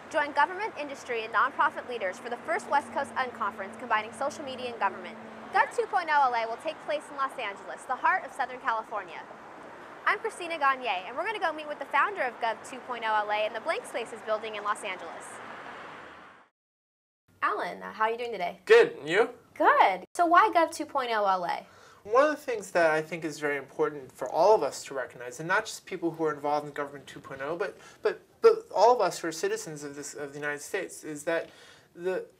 Join government, industry, and nonprofit leaders for the first West Coast unconference combining social media and government. Gov2.0LA will take place in Los Angeles, the heart of Southern California. I'm Christina Gagne, and we're going to go meet with the founder of Gov2.0LA in the BlankSpaces building in Los Angeles. Alan, how are you doing today? Good, and you? Good. So why Gov2.0LA? One of the things that I think is very important for all of us to recognize, and not just people who are involved in Government 2.0, but all of us who are citizens of the United States, is that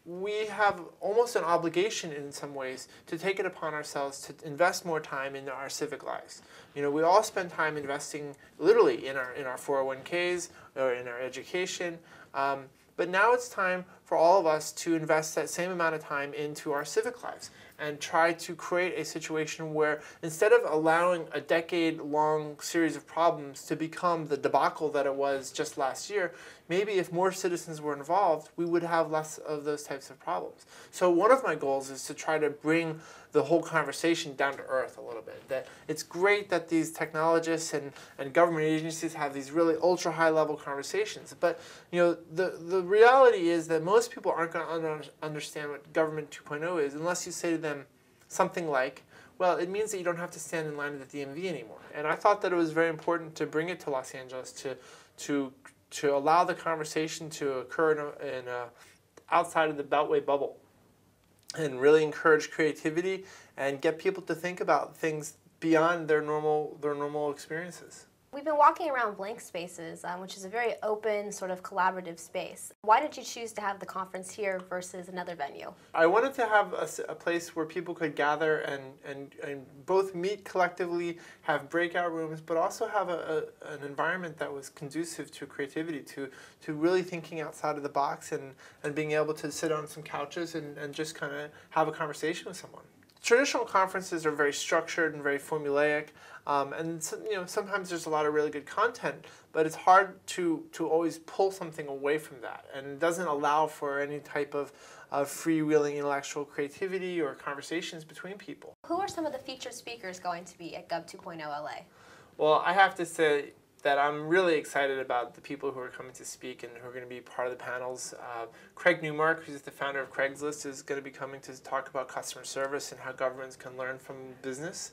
we have almost an obligation in some ways to take it upon ourselves to invest more time in our civic lives. You know, we all spend time investing literally in our 401ks or in our education. But now it's time for all of us to invest that same amount of time into our civic lives and try to create a situation where instead of allowing a decade-long series of problems to become the debacle that it was just last year, maybe if more citizens were involved, we would have less of those types of problems. So one of my goals is to try to bring the whole conversation down to earth a little bit. That it's great that these technologists and government agencies have these really ultra high level conversations, but you know the reality is that most people aren't going to understand what Government 2.0 is unless you say to them something like, well, it means that you don't have to stand in line at the DMV anymore. And I thought that it was very important to bring it to Los Angeles to allow the conversation to occur in a outside of the Beltway bubble, and really encourage creativity and get people to think about things beyond their normal experiences. We've been walking around BlankSpaces, which is a very open, sort of collaborative space. Why did you choose to have the conference here versus another venue? I wanted to have a place where people could gather and both meet collectively, have breakout rooms, but also have an environment that was conducive to creativity, to really thinking outside of the box and being able to sit on some couches and just kind of have a conversation with someone. Traditional conferences are very structured and very formulaic, and you know, sometimes there's a lot of really good content, but it's hard to always pull something away from that, and it doesn't allow for any type of freewheeling intellectual creativity or conversations between people. Who are some of the featured speakers going to be at Gov2.0LA? Well, I have to say that I'm really excited about the people who are coming to speak and who are going to be part of the panels. Craig Newmark, who's the founder of Craigslist, is going to be coming to talk about customer service and how governments can learn from business.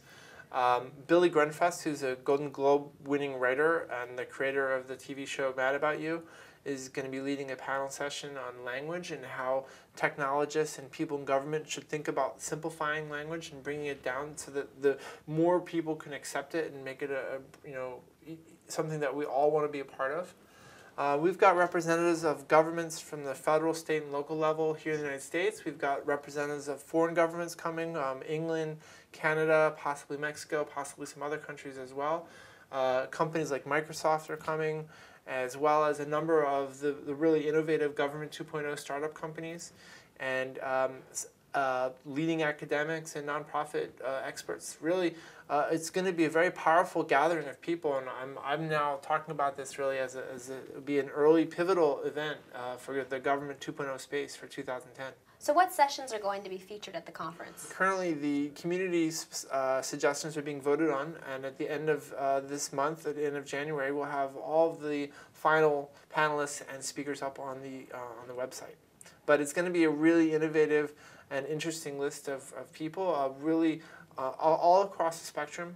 Billy Grunfest, who's a Golden Globe winning writer and the creator of the TV show Mad About You, is going to be leading a panel session on language and how technologists and people in government should think about simplifying language and bringing it down so that the more people can accept it and make it something that we all want to be a part of. We've got representatives of governments from the federal, state, and local level here in the United States. We've got representatives of foreign governments coming, England, Canada, possibly Mexico, possibly some other countries as well. Companies like Microsoft are coming, as well as a number of the really innovative Government 2.0 startup companies, and leading academics and nonprofit experts. Really, it's going to be a very powerful gathering of people, and I'm now talking about this really as be an early pivotal event for the Government 2.0 space for 2010. So what sessions are going to be featured at the conference? Currently, the community suggestions are being voted on, and at the end of this month, at the end of January, we'll have all of the final panelists and speakers up on the website. But it's going to be a really innovative and interesting list of people, really all across the spectrum,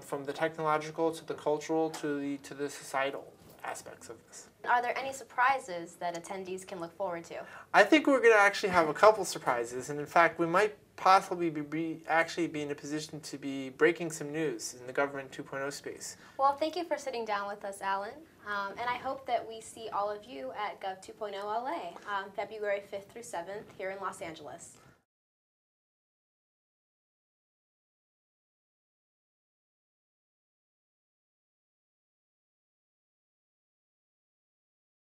from the technological to the cultural to the societal aspects of this. Are there any surprises that attendees can look forward to? I think we're going to actually have a couple surprises, and in fact we might possibly actually be in a position to be breaking some news in the Government 2.0 space. Well, thank you for sitting down with us, Alan, and I hope that we see all of you at Gov2.0LA on February 5th through 7th here in Los Angeles.